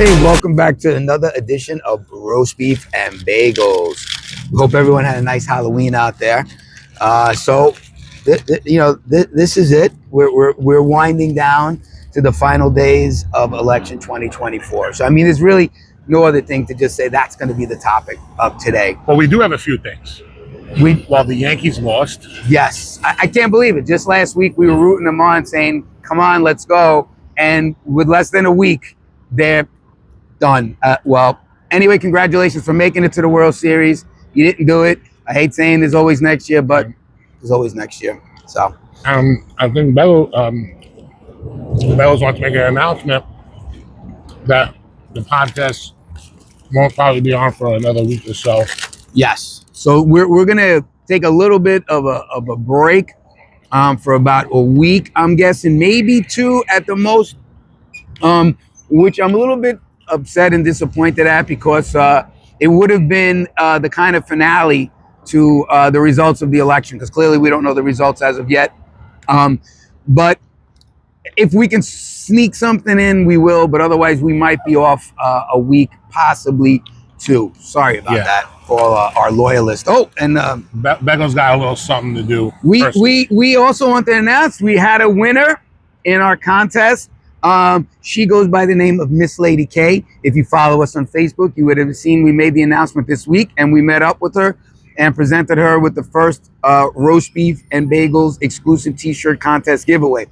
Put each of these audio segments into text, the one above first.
Hey, welcome back to another edition of Roast Beef and Bagels. Hope everyone had a nice Halloween out there. This is it. We're winding down to the final days of election 2024. So, I mean, there's really no other thing to just say that's going to be the topic of today. Well, we do have a few things. While the Yankees lost. Yes, I can't believe it. Just last week, we were rooting them on, saying, come on, let's go. And with less than a week, they're done. Anyway, congratulations for making it to the World Series. You didn't do it. I hate saying there's always next year, but there's always next year. So, I think Bells wants to make an announcement that the podcast won't probably be on for another week or so. Yes. So we're gonna take a little bit of a break for about a week. I'm guessing maybe two at the most. Which I'm a little bit upset and disappointed at because it would have been the kind of finale to the results of the election, because clearly we don't know the results as of yet. But if we can sneak something in, we will. But otherwise, we might be off a week, possibly two. Sorry about that for all our loyalists. Oh, and Bagels got a little something to do. We also want to announce we had a winner in our contest. She goes by the name of Miss Lady K. If you follow us on Facebook, you would have seen we made the announcement this week, and we met up with her and presented her with the first Roast Beef and Bagels exclusive t-shirt contest giveaway.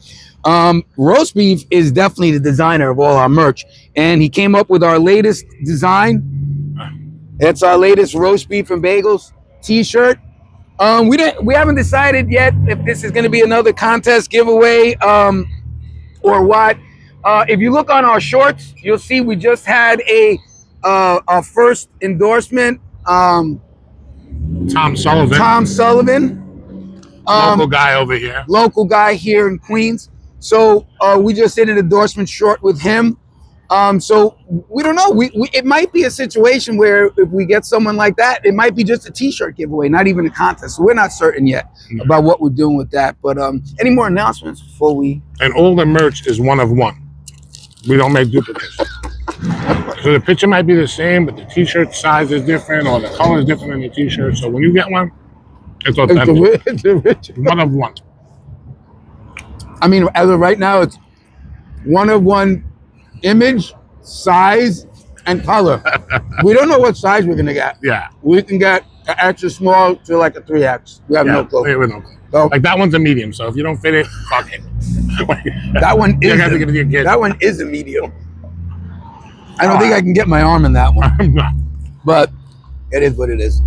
Roast Beef is definitely the designer of all our merch, and he came up with our latest design. It's our latest Roast Beef and Bagels t-shirt. We haven't decided yet if this is going to be another contest giveaway or what. If you look on our shorts, you'll see we just had our first endorsement. Tom Sullivan. Local guy over here. Local guy here in Queens. So we just did an endorsement short with him. So we don't know. It might be a situation where if we get someone like that, it might be just a t-shirt giveaway, not even a contest. So we're not certain yet about what we're doing with that. But any more announcements before we... And all the merch is one of one. We don't make duplicates. So the picture might be the same, but the t-shirt size is different or the color is different in the t-shirt. So when you get one, it's authentic. It's one of one. I mean, as of right now, it's one of one image, size, and color. We don't know what size we're going to get. Yeah. We can get an extra small to like a 3X. We have no clue. We have no clue. So, like that one's a medium, so if you don't fit it, fuck it. That one is a medium. I don't think I can get my arm in that one. But it is what it is.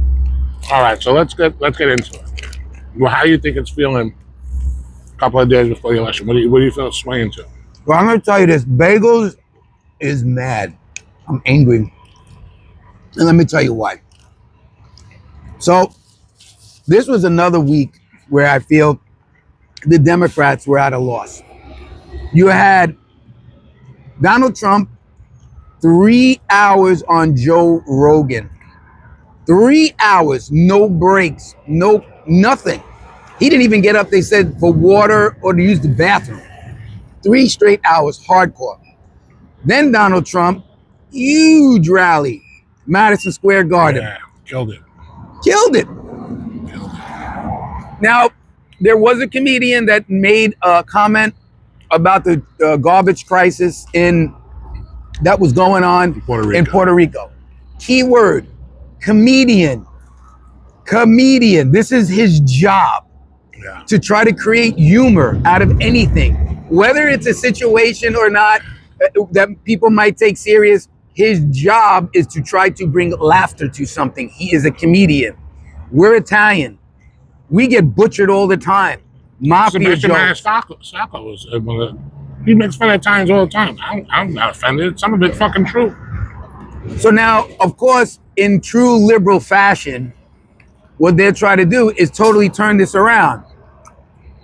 All right, so let's get into it. Well, how do you think it's feeling a couple of days before the election? What do you feel it's swaying to? Well, I'm going to tell you this. Bagels is mad. I'm angry. And let me tell you why. So this was another week where I feel the Democrats were at a loss. You had Donald Trump 3 hours on Joe Rogan. 3 hours, no breaks, nothing. He didn't even get up, they said, for water or to use the bathroom. 3 straight hours, hardcore. Then Donald Trump, huge rally, Madison Square Garden. Yeah, killed it. Now, there was a comedian that made a comment about the garbage crisis that was going on in Puerto Rico. Keyword, comedian. This is his job, to try to create humor out of anything. Whether it's a situation or not that people might take serious, his job is to try to bring laughter to something. He is a comedian. We're Italian. We get butchered all the time. Mafia jokes. He makes fun of Italians all the time. I'm not offended. Some of it's fucking true. So now, of course, in true liberal fashion, what they're trying to do is totally turn this around.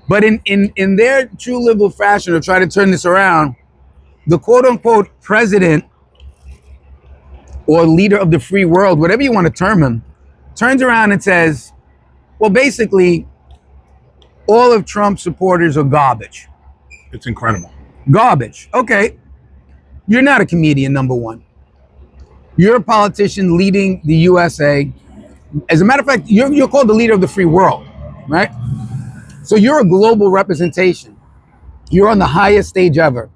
But in their true liberal fashion of trying to turn this around, the quote-unquote president or leader of the free world, whatever you want to term him, turns around and says, well, basically, all of Trump's supporters are garbage. It's incredible. Garbage. Okay. You're not a comedian, number one. You're a politician leading the USA. As a matter of fact, you're called the leader of the free world, right? So you're a global representation. You're on the highest stage ever.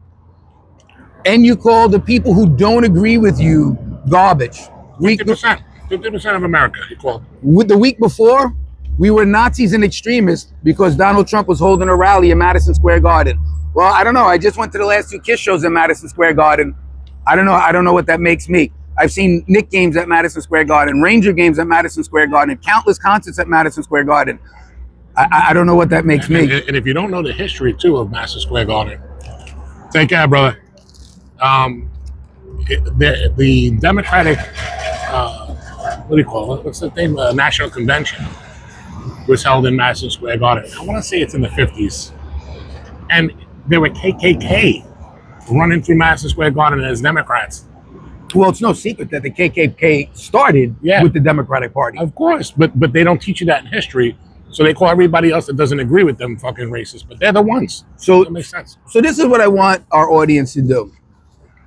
And you call the people who don't agree with you garbage. 50% of America, he called. With the week before, we were Nazis and extremists because Donald Trump was holding a rally in Madison Square Garden. Well, I don't know. I just went to the last 2 Kiss shows in Madison Square Garden. I don't know. I don't know what that makes me. I've seen Knick games at Madison Square Garden, Ranger games at Madison Square Garden, countless concerts at Madison Square Garden. I don't know what that makes me. And if you don't know the history, too, of Madison Square Garden, take care, brother. The Democratic, what do you call it? What's the thing? National Convention was held in Madison Square Garden. I want to say it's in the 50s. And there were KKK running through Madison Square Garden as Democrats. Well, it's no secret that the KKK started with the Democratic Party. Of course, but they don't teach you that in history. So they call everybody else that doesn't agree with them fucking racist, but they're the ones. So that makes sense. So this is what I want our audience to do.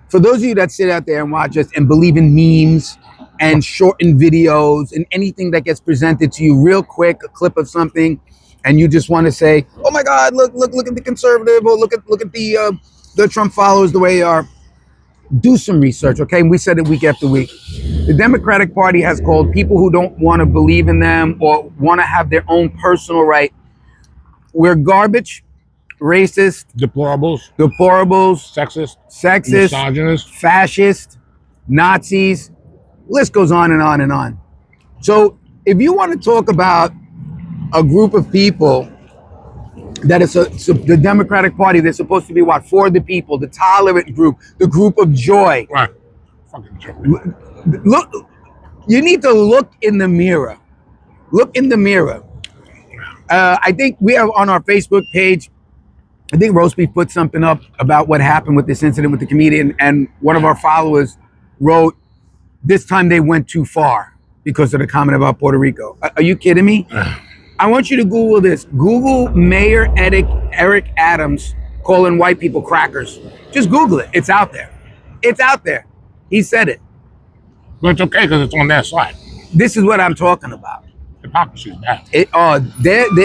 For those of you that sit out there and watch us and believe in memes and shortened videos and anything that gets presented to you real quick, a clip of something, and you just want to say, "Oh my God, look at the conservative," or look at the Trump followers the way they are. Do some research, okay? And we said it week after week. The Democratic Party has called people who don't want to believe in them or want to have their own personal right. We're garbage, racist, deplorables, sexist, misogynist, fascist, Nazis. List goes on and on and on. So if you want to talk about a group of people that is the Democratic Party, they're supposed to be what? For the people, the tolerant group, the group of joy. Right. Fucking joy. Look, you need to look in the mirror. Look in the mirror. I think we have on our Facebook page, I think Roast Beef put something up about what happened with this incident with the comedian, and one of our followers wrote, "This time they went too far because of the comment about Puerto Rico." Are you kidding me? I want you to Google this. Google Mayor Eric Adams calling white people crackers. Just Google it. It's out there. It's out there. He said it. But it's okay because it's on their side. This is what I'm talking about. Hypocrisy is bad.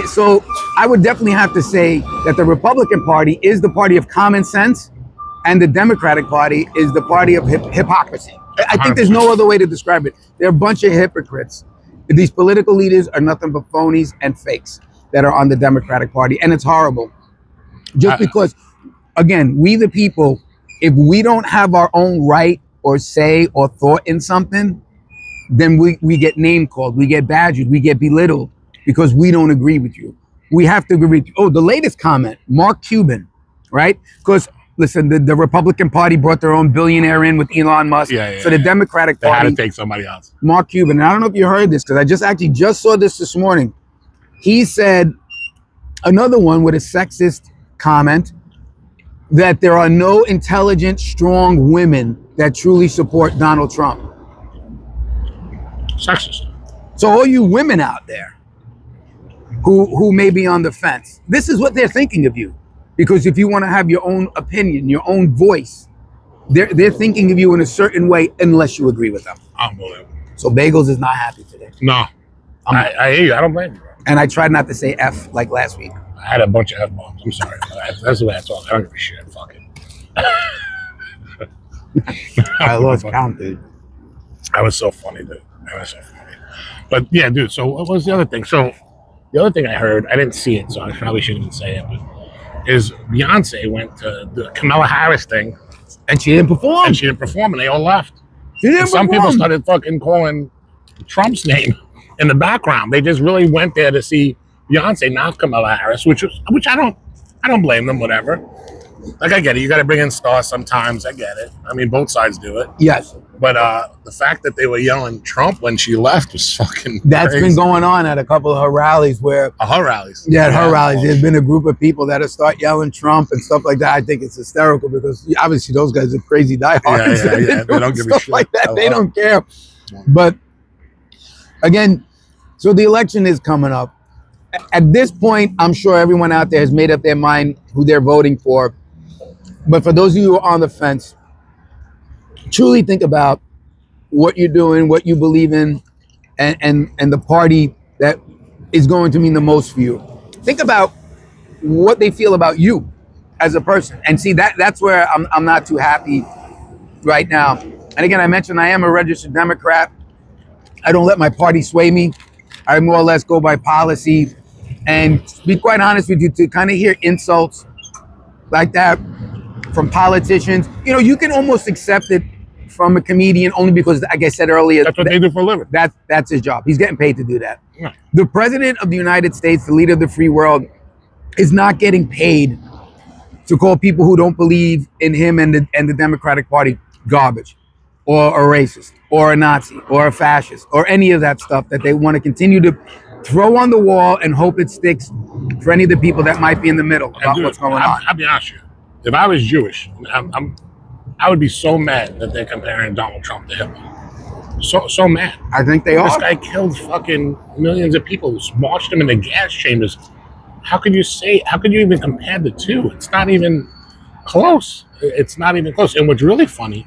So I would definitely have to say that the Republican Party is the party of common sense and the Democratic Party is the party of hypocrisy. I think there's no other way to describe it. They're a bunch of hypocrites. These political leaders are nothing but phonies and fakes that are on the Democratic Party. And it's horrible. Just because, again, we the people, if we don't have our own right or say or thought in something, then we get name called, we get badgered, we get belittled because we don't agree with you. We have to agree with you. Oh, the latest comment, Mark Cuban, right? Because listen, the Republican Party brought their own billionaire in with Elon Musk. So the Democratic Party, they had to take somebody else. Mark Cuban, and I don't know if you heard this because I just saw this morning. He said another one with a sexist comment that there are no intelligent, strong women that truly support Donald Trump. Sexist. So all you women out there who may be on the fence, this is what they're thinking of you. Because if you want to have your own opinion, your own voice, they're thinking of you in a certain way unless you agree with them. Unbelievable. So Bagels is not happy today. No. I hear you. I don't blame you, bro. And I tried not to say F like last week. I had a bunch of F-bombs. I'm sorry. That's the way I talk. I don't give a shit. Fuck it. I lost count, dude. That was so funny, dude. That was so funny. But yeah, dude, so what was the other thing? So the other thing I heard, I didn't see it, so I probably shouldn't even say it, but is Beyonce went to the Kamala Harris thing. And she didn't perform. And they all left. Some people started fucking calling Trump's name in the background. They just really went there to see Beyonce, not Kamala Harris, which I don't blame them, whatever. Like, I get it. You got to bring in stars sometimes. I get it. I mean, both sides do it. Yes. But the fact that they were yelling Trump when she left was fucking That's crazy. been going on at a couple of her rallies where... Her rallies? Yeah, at her rallies. There's been a group of people that have start yelling Trump and stuff like that. I think it's hysterical because obviously those guys are crazy diehards. Yeah. They don't give a shit. Like that. They don't care. But again, so the election is coming up. At this point, I'm sure everyone out there has made up their mind who they're voting for. But for those of you who are on the fence, truly think about what you're doing, what you believe in, and the party that is going to mean the most for you. Think about what they feel about you as a person, and see that's where I'm not too happy right now. And again, I mentioned I am a registered Democrat. I don't let my party sway me. I more or less go by policy. And to be quite honest with you, to kind of hear insults like that from politicians, you can almost accept it from a comedian only because, like I said earlier, That's what they do for a living. that's his job. He's getting paid to do that. Yeah. The president of the United States, the leader of the free world, is not getting paid to call people who don't believe in him and the Democratic Party garbage, or a racist, or a Nazi, or a fascist, or any of that stuff that they want to continue to throw on the wall and hope it sticks for any of the people that might be in the middle about what's going on. I'll be honest with you. If I was Jewish, I would be so mad that they're comparing Donald Trump to Hitler. So mad. I think they This are. guy killed fucking millions of people, marched them in the gas chambers. How could you even compare the two? It's not even close. It's not even close. And what's really funny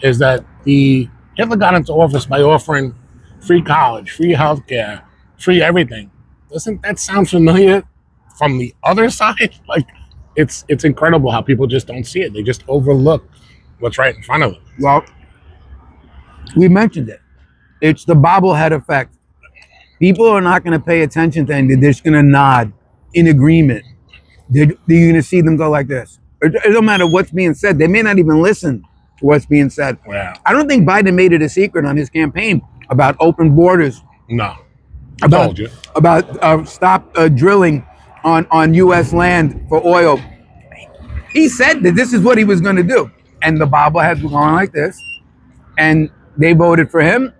is that Hitler got into office by offering free college, free healthcare, free everything. Doesn't that sound familiar from the other side? Like, it's incredible how people just don't see it. They just overlook what's right in front of them. Well, we mentioned it. It's the bobblehead effect. People are not going to pay attention to anything. They're just going to nod in agreement. You're going to see them go like this. It don't matter what's being said. They may not even listen to what's being said. Wow. I don't think Biden made it a secret on his campaign about open borders. No. I told you. About stop drilling on U.S. land for oil. He said that this is what he was going to do. And the bobbleheads were going like this. And they voted for him.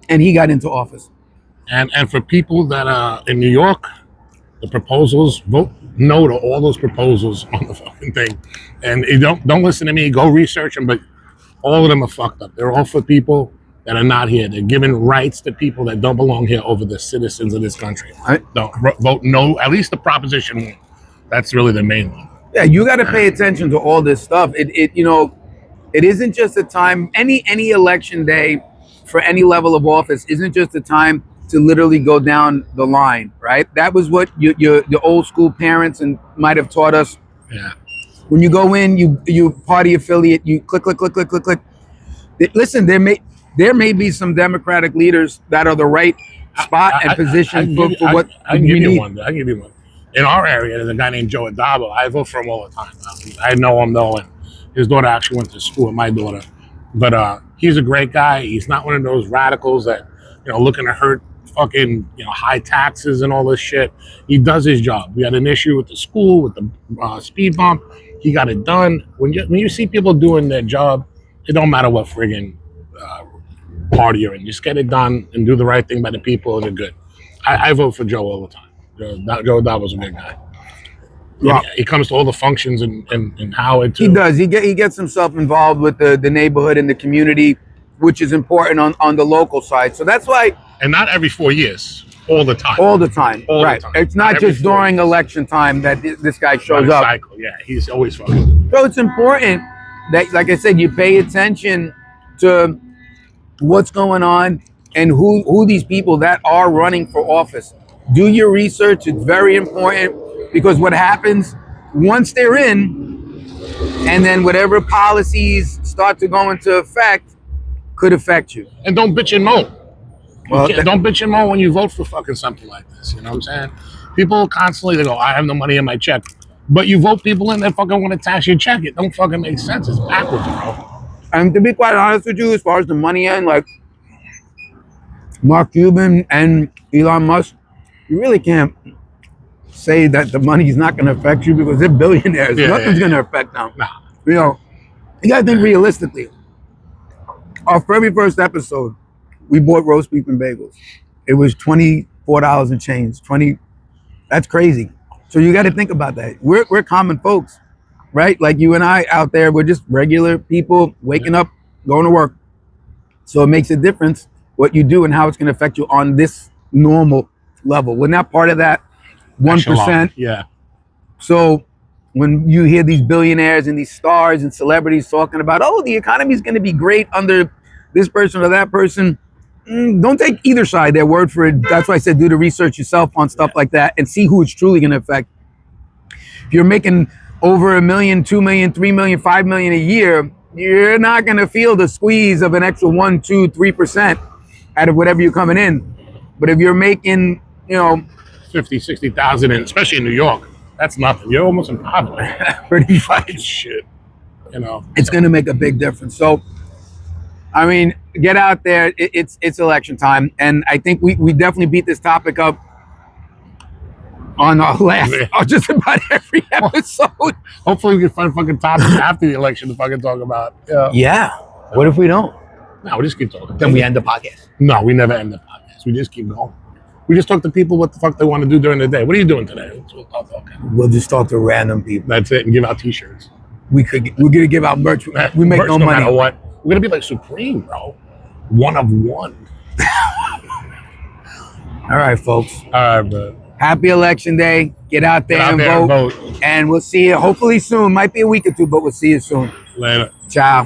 And he got into office. And for people that are in New York, the proposals, vote no to all those proposals on the fucking thing. And you don't listen to me, go research them, but all of them are fucked up. They're all for people that are not here. They're giving rights to people that don't belong here over the citizens of this country. Don't vote no, at least the proposition one. That's really the main one. Yeah, you got to pay attention to all this stuff. It isn't just a time, any election day for any level of office isn't just a time to literally go down the line, right? That was what your old school parents and might have taught us. Yeah. When you go in, you party affiliate, you click. Listen, there may be some Democratic leaders that are the right spot and position for what I can you give need. you one. I can give you one. In our area, there's a guy named Joe Adabo. I vote for him all the time. I know him though, and his daughter actually went to school with my daughter. But he's a great guy. He's not one of those radicals that looking to hurt fucking high taxes and all this shit. He does his job. We had an issue with the school with the speed bump. He got it done. When you see people doing their job, it don't matter what friggin' party you're in. Just get it done and do the right thing by the people, and they're good. I vote for Joe all the time. Joe Dabo's a good guy. Yeah. He comes to all the functions and Howard too. He does. He gets himself involved with the neighborhood and the community, which is important on the local side. So that's why. And not every 4 years, all the time. All the time, all right? The time. It's not just during election time that this guy shows up. Cycle. Yeah, he's always fucking. So it's important that, like I said, you pay attention to what's going on and who these people that are running for office. Do your research. It's very important because what happens once they're in, and then whatever policies start to go into effect could affect you. And don't bitch and moan. Well, don't bitch and moan when you vote for fucking something like this. You know what I'm saying? People constantly they go, I have no money in my check. But you vote people in that fucking want to tax your check. It don't fucking make sense. It's backwards, bro. And to be quite honest with you, as far as the money end, like Mark Cuban and Elon Musk, you really can't say that the money is not going to affect you because they're billionaires. Nothing's going to affect them. Nah. You got to think realistically. Our very first episode, we bought roast beef and bagels. It was $24 and change. That's crazy. So you got to think about that. We're common folks, right? Like you and I out there, we're just regular people waking up, going to work. So it makes a difference what you do and how it's going to affect you on this normal level. We're not part of that 1%. Yeah. So when you hear these billionaires and these stars and celebrities talking about, oh, the economy is going to be great under this person or that person. Don't take either side their word for it. That's why I said do the research yourself on stuff like that and see who it's truly going to affect. If you're making over $1 million, $2 million, $3 million, $5 million a year, you're not going to feel the squeeze of an extra 1, 2, 3% out of whatever you're coming in. But if you're making, 50, 60,000, and especially in New York, that's nothing. You're almost impoverished. pretty fucking Shit. It's going to make a big difference. So, I mean, get out there. It's election time, and I think we definitely beat this topic up on our last, just about every episode. Hopefully, we can find fucking topics after the election to fucking talk about. Yeah. What if we don't? No, we just keep talking. Then we end the podcast. No, we never end the podcast. We just keep going. We just talk to people what the fuck they want to do during the day. What are you doing today? We'll just talk to random people. That's it, and give out T-shirts. We're gonna give out merch. We make Merch no no money. matter what. We're gonna be like Supreme, bro. One of one. All right, folks. All right, bro. Happy election day. Get out there, Get out and, there vote. and vote. And we'll see you hopefully soon. Might be a week or two, but we'll see you soon. Later. Ciao.